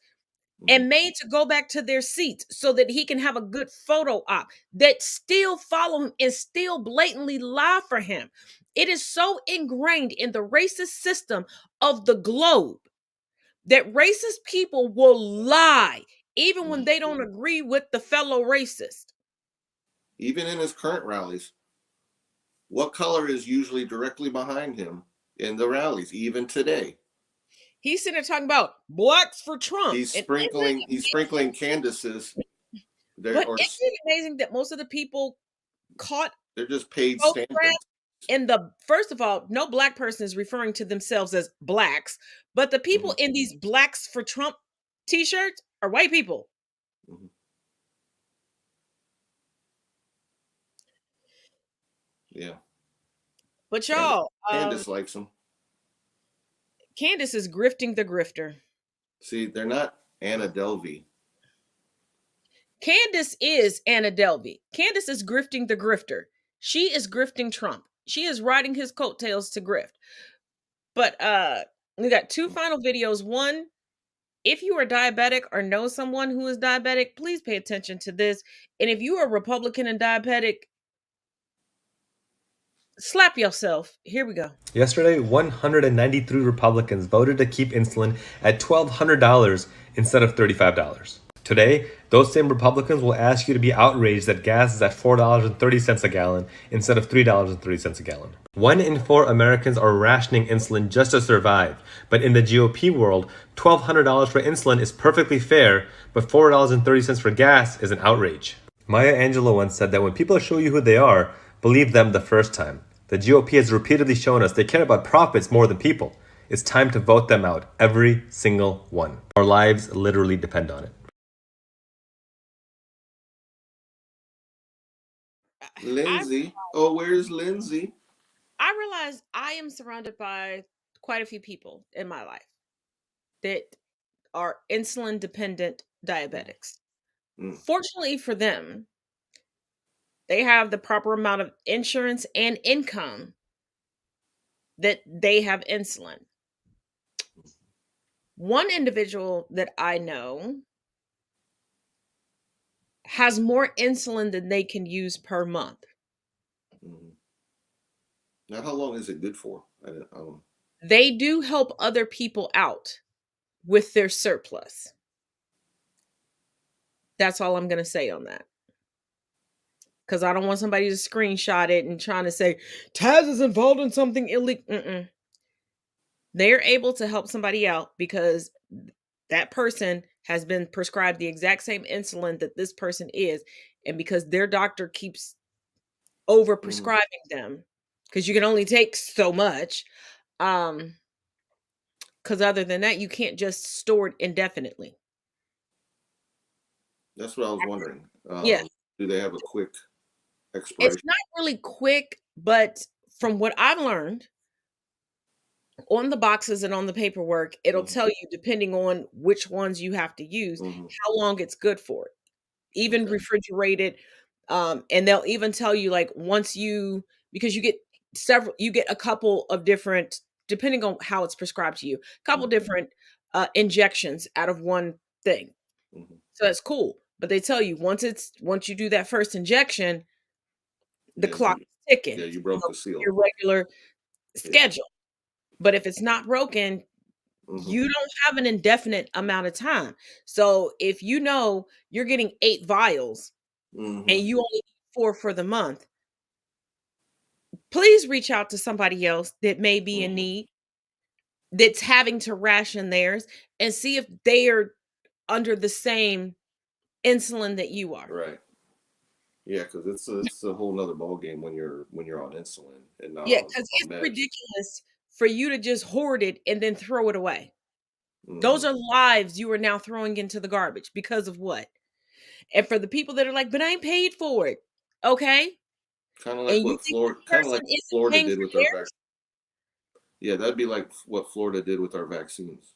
and made to go back to their seats so that he can have a good photo op, that still follow him and still blatantly lie for him. It is so ingrained in the racist system of the globe that racist people will lie even when they don't agree with the fellow racist. Even in his current rallies, what color is usually directly behind him in the rallies, even today? He's sitting there talking about blacks for Trump. He's sprinkling Candace's. But isn't it amazing that most of the people caught, they're just paid stand-ups. And first of all, no black person is referring to themselves as blacks, but the people in these blacks for Trump t-shirts are white people. Yeah. But y'all, Candace likes him. Candace is grifting the grifter. See, they're not Anna Delvey. Candace is Anna Delvey. Candace is grifting the grifter. She is grifting Trump. She is riding his coattails to grift. But we got two final videos. One, if you are diabetic or know someone who is diabetic, please pay attention to this. And if you are Republican and diabetic, slap yourself. Here we go. Yesterday, 193 Republicans voted to keep insulin at $1,200 instead of $35. Today, those same Republicans will ask you to be outraged that gas is at $4.30 a gallon instead of $3.30 a gallon. 1 in 4 Americans are rationing insulin just to survive, but in the GOP world, $1,200 for insulin is perfectly fair, but $4.30 for gas is an outrage. Maya Angelou once said that when people show you who they are, believe them the first time. The GOP has repeatedly shown us they care about profits more than people. It's time to vote them out, every single one. Our lives literally depend on it. Lindsay. Oh, where's Lindsay? I realize I am surrounded by quite a few people in my life that are insulin dependent diabetics. Fortunately for them, they have the proper amount of insurance and income that they have insulin. One individual that I know has more insulin than they can use per month. Now, how long is it good for? They do help other people out with their surplus. That's all I'm going to say on that. Because I don't want somebody to screenshot it and trying to say, Taz is involved in something illegal. They're able to help somebody out because that person has been prescribed the exact same insulin that this person is. And because their doctor keeps over prescribing them, because you can only take so much. Because other than that, you can't just store it indefinitely. That's what I was wondering. Yeah. Do they have a quick expiration? It's not really quick, but from what I've learned, on the boxes and on the paperwork, it'll tell you, depending on which ones you have to use, how long it's good for. Even refrigerated. And they'll even tell you, like, once you, because you get a couple of different, depending on how it's prescribed to you, a couple different injections out of one thing. So that's cool. But they tell you once you do that first injection, the clock is ticking. Yeah, you broke the seal. Your regular schedule. But if it's not broken, you don't have an indefinite amount of time. So if you know you're getting 8 vials and you only need 4 for the month, please reach out to somebody else that may be in need, that's having to ration theirs, and see if they are under the same insulin that you are. Right. Yeah, because it's a whole nother ball game when you're on insulin and not Yeah, on because it's meds. ridiculous for you to just hoard it and then throw it away. Those Mhm. are lives you are now throwing into the garbage because of what? And for the people that are like, but I ain't paid for it. Okay. Kind of And like you what think this Florida person isn't Florida paying did for with our theirs? vaccine. Yeah, that'd be like what Florida did with our vaccines.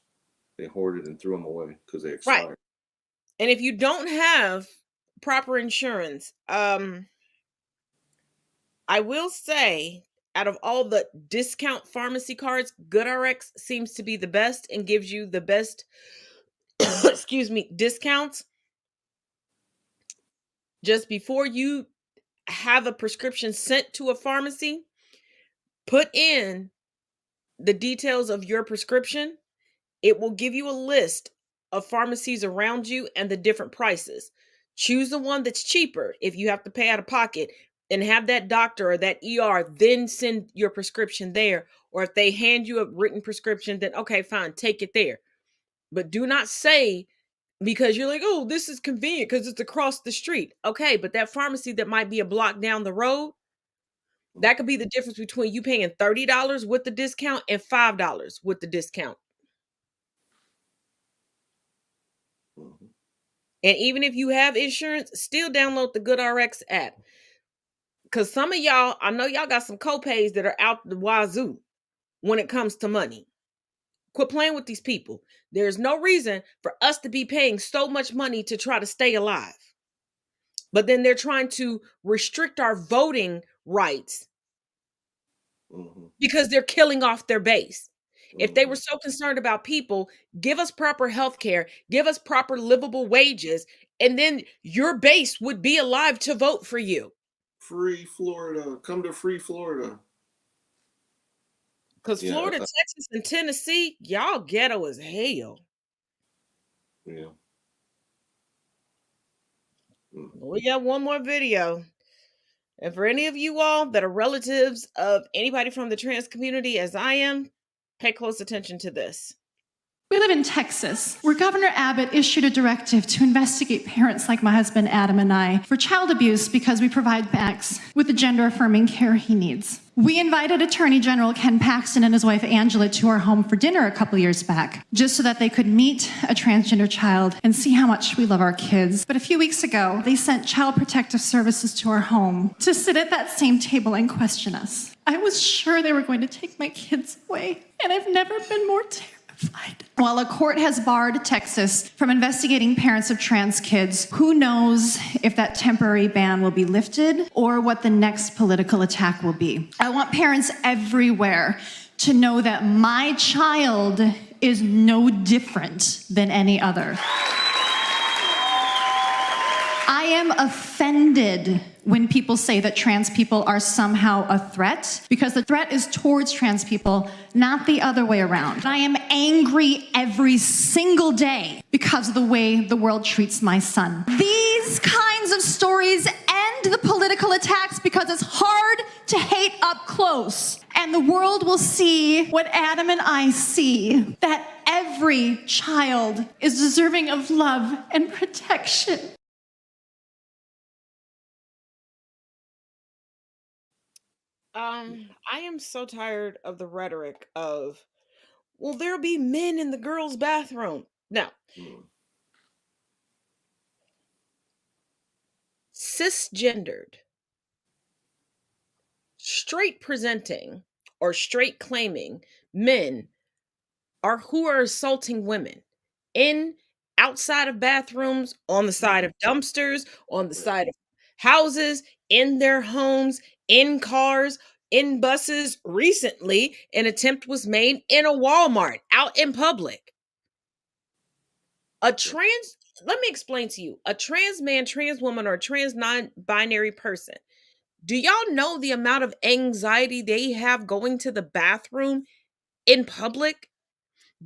They hoarded and threw them away because they Right. expired. And if you don't have proper insurance, I will say out of all the discount pharmacy cards, GoodRx seems to be the best and gives you the best excuse me, discounts. Just before you have a prescription sent to a pharmacy, put in the details of your prescription. It will give you a list of pharmacies around you and the different prices. Choose the one that's cheaper if you have to pay out of pocket, and have that doctor or that ER then send your prescription there. Or if they hand you a written prescription, then okay, fine, take it there. But do not say, because you're like, oh, this is convenient because it's across the street. Okay, but that pharmacy that might be a block down the road, that could be the difference between you paying $30 with the discount and $5 with the discount. Mhm. And even if you have insurance, still download the GoodRx app. Because some of y'all, I know y'all got some copays that are out the wazoo when it comes to money. Quit playing with these people. There's no reason for us to be paying so much money to try to stay alive. But then they're trying to restrict our voting rights because they're killing off their base. If they were so concerned about people, give us proper health care, give us proper livable wages, and then your base would be alive to vote for you. Free Florida. Come to free Florida. Because Yeah, Florida, Texas, and Tennessee, y'all ghetto as hell. yeah. We got one more video. And for any of you all that are relatives of anybody from the trans community, as I am, pay close attention to this. We live in Texas, where Governor Abbott issued a directive to investigate parents like my husband Adam and I for child abuse because we provide Max with the gender-affirming care he needs. We invited Attorney General Ken Paxton and his wife Angela to our home for dinner a couple years back, just so that they could meet a transgender child and see how much we love our kids. But a few weeks ago, they sent Child Protective Services to our home to sit at that same table and question us. I was sure they were going to take my kids away, and I've never been more terrified. While a court has barred Texas from investigating parents of trans kids, who knows if that temporary ban will be lifted or what the next political attack will be. I want parents everywhere to know that my child is no different than any other. I am offended when people say that trans people are somehow a threat, because the threat is towards trans people, not the other way around. I am angry every single day because of the way the world treats my son. These kinds of stories end the political attacks because it's hard to hate up close. And the world will see what Adam and I see, that every child is deserving of love and protection. I am so tired of the rhetoric of, well, there'll be men in the girls' bathroom. Now, cisgendered, straight presenting, or straight claiming men are who are assaulting women in outside of bathrooms, on the side of dumpsters, on the side of houses, in their homes, in cars, in buses. Recently, an attempt was made in a Walmart out in public. Let me explain to you, a trans man, trans woman, or a trans non-binary person, do y'all know the amount of anxiety they have going to the bathroom in public?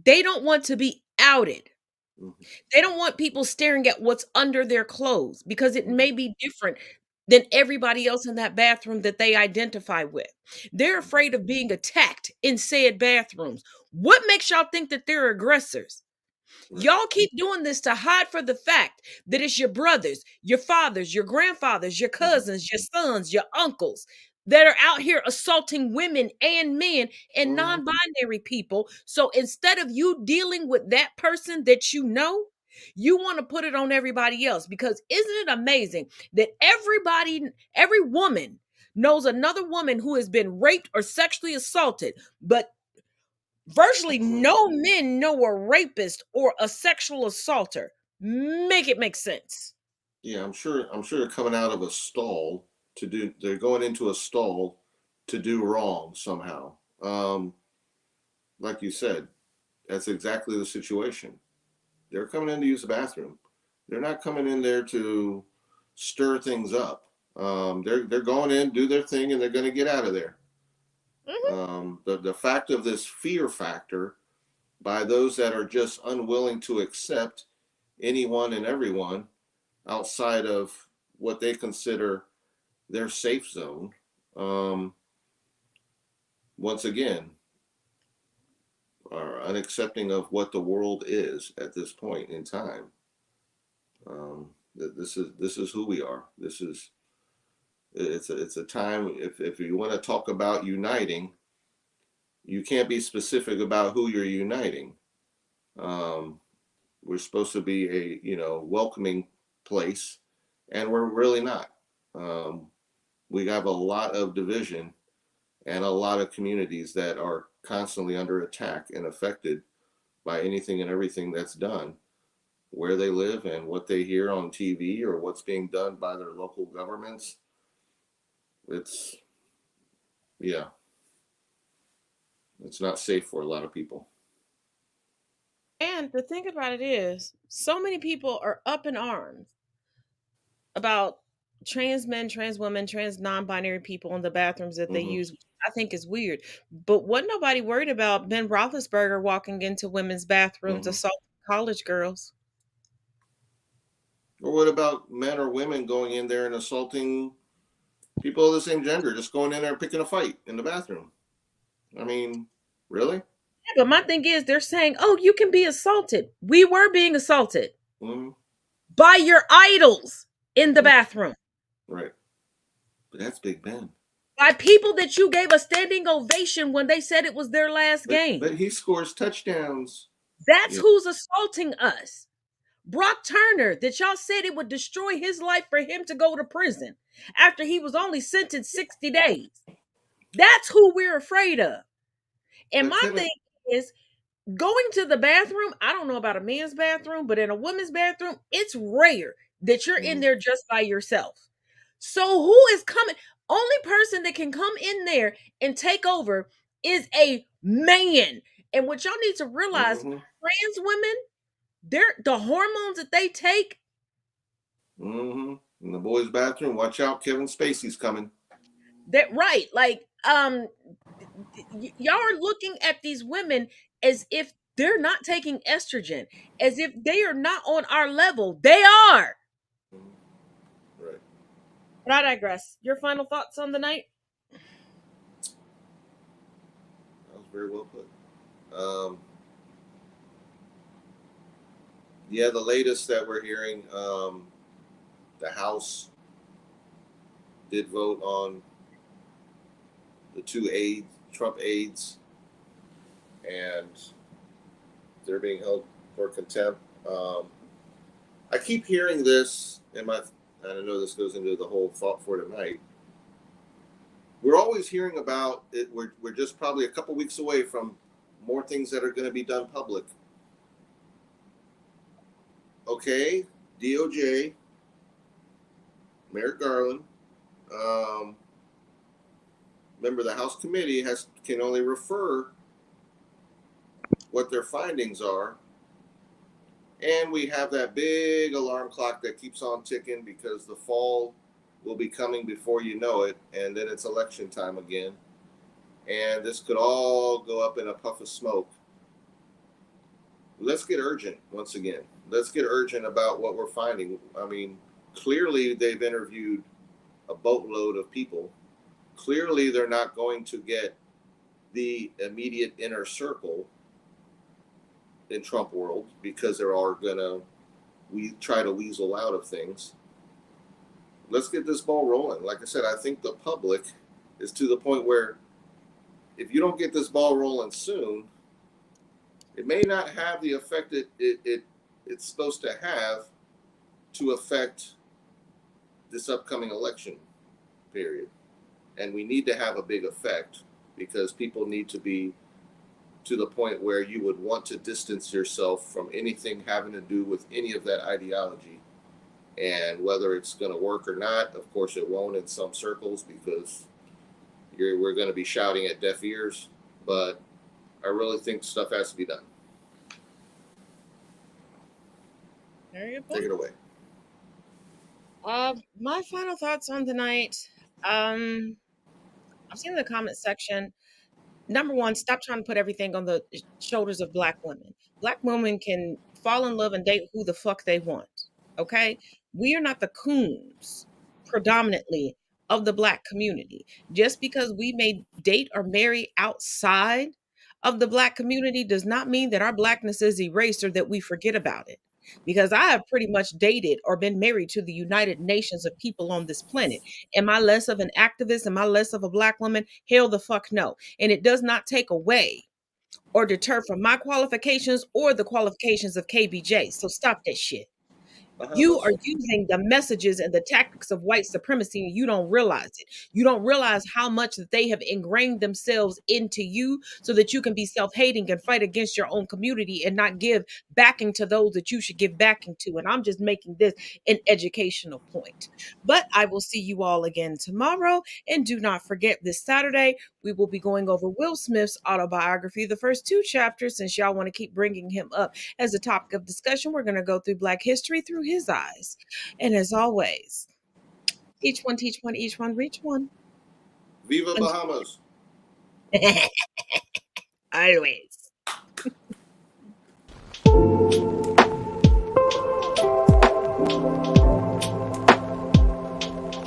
They don't want to be outed. They don't want people staring at what's under their clothes because it may be different than everybody else in that bathroom that they identify with. They're afraid of being attacked in said bathrooms. What makes y'all think that they're aggressors? Y'all keep doing this to hide for the fact that it's your brothers, your fathers, your grandfathers, your cousins, your sons, your uncles that are out here assaulting women and men and non-binary people. So instead of you dealing with that person that you know, you want to put it on everybody else, because isn't it amazing that every woman knows another woman who has been raped or sexually assaulted, but virtually no men know a rapist or a sexual assaulter. Make it make sense. Yeah, I'm sure they're coming out of a stall to do. They're going into a stall to do wrong somehow. Like you said, that's exactly the situation. They're coming in to use the bathroom. They're not coming in there to stir things up. They're going in, do their thing, and they're going to get out of there. The fact of this fear factor by those that are just unwilling to accept anyone and everyone outside of what they consider their safe zone. Once again, are unaccepting of what the world is at this point in time. This is who we are. It's a time. If you want to talk about uniting, you can't be specific about who you're uniting. We're supposed to be a welcoming place, and we're really not. We have a lot of division and a lot of communities that are constantly under attack and affected by anything and everything that's done, where they live and what they hear on TV or what's being done by their local governments. It's not safe for a lot of people. And the thing about it is, so many people are up in arms about trans men, trans women, trans non-binary people in the bathrooms that they use, which I think is weird. But wasn't nobody worried about Ben Roethlisberger walking into women's bathrooms assaulting college girls? Or what about men or women going in there and assaulting people of the same gender, just going in there and picking a fight in the bathroom? I mean, really? Yeah, but my thing is, they're saying, oh, you can be assaulted. We were being assaulted by your idols in the bathroom. Right. But that's Big Ben. By people that you gave a standing ovation when they said it was their last game. But he scores touchdowns. That's who's assaulting us. Brock Turner, that y'all said it would destroy his life for him to go to prison after he was only sentenced 60 days. That's who we're afraid of. And my thing is, going to the bathroom, I don't know about a man's bathroom, but in a woman's bathroom, it's rare that you're in there just by yourself. So who is coming? Only person that can come in there and take over is a man. And what y'all need to realize, trans women, the hormones that they take. In the boys' bathroom, watch out, Kevin Spacey's coming. That right. Like, y'all are looking at these women as if they're not taking estrogen, as if they are not on our level. They are. Right. But I digress. Your final thoughts on the night? That was very well put. Yeah, the latest that we're hearing, the House did vote on the 2 Trump aides, and they're being held for contempt. I keep hearing this, and I know this goes into the whole thought for tonight. We're always hearing about it. We're just probably a couple weeks away from more things that are going to be done public. Okay, DOJ, Merrick Garland. Remember, the House committee can only refer what their findings are. And we have that big alarm clock that keeps on ticking because the fall will be coming before you know it. And then it's election time again. And this could all go up in a puff of smoke. Let's get urgent once again. Let's get urgent about what we're finding. I mean, clearly they've interviewed a boatload of people. Clearly they're not going to get the immediate inner circle. in Trump world, because there are we try to weasel out of things. Let's get this ball rolling. Like I said, I think the public is to the point where if you don't get this ball rolling soon, it may not have the effect it's supposed to have to affect this upcoming election period. And we need to have a big effect, because people need to be to the point where you would want to distance yourself from anything having to do with any of that ideology. And whether it's going to work or not, of course it won't in some circles, because we're going to be shouting at deaf ears. But I really think stuff has to be done. Very good. Take it away. My final thoughts on tonight. I've seen the comment section. Number one, stop trying to put everything on the shoulders of Black women. Black women can fall in love and date who the fuck they want. Okay? We are not the coons predominantly of the Black community. Just because we may date or marry outside of the Black community does not mean that our Blackness is erased or that we forget about it. Because I have pretty much dated or been married to the United Nations of people on this planet. Am I less of an activist? Am I less of a Black woman? Hell the fuck no. And it does not take away or deter from my qualifications or the qualifications of KBJ. So stop that shit. You are using the messages and the tactics of white supremacy, and you don't realize it. You don't realize how much that they have ingrained themselves into you so that you can be self-hating and fight against your own community and not give backing to those that you should give backing to. And I'm just making this an educational point. But I will see you all again tomorrow. And do not forget, this Saturday, we will be going over Will Smith's autobiography, the first 2 chapters, since y'all want to keep bringing him up as a topic of discussion. We're going to go through Black history through his eyes. And as always, each one teach one, each one reach one. Viva Bahamas. Always.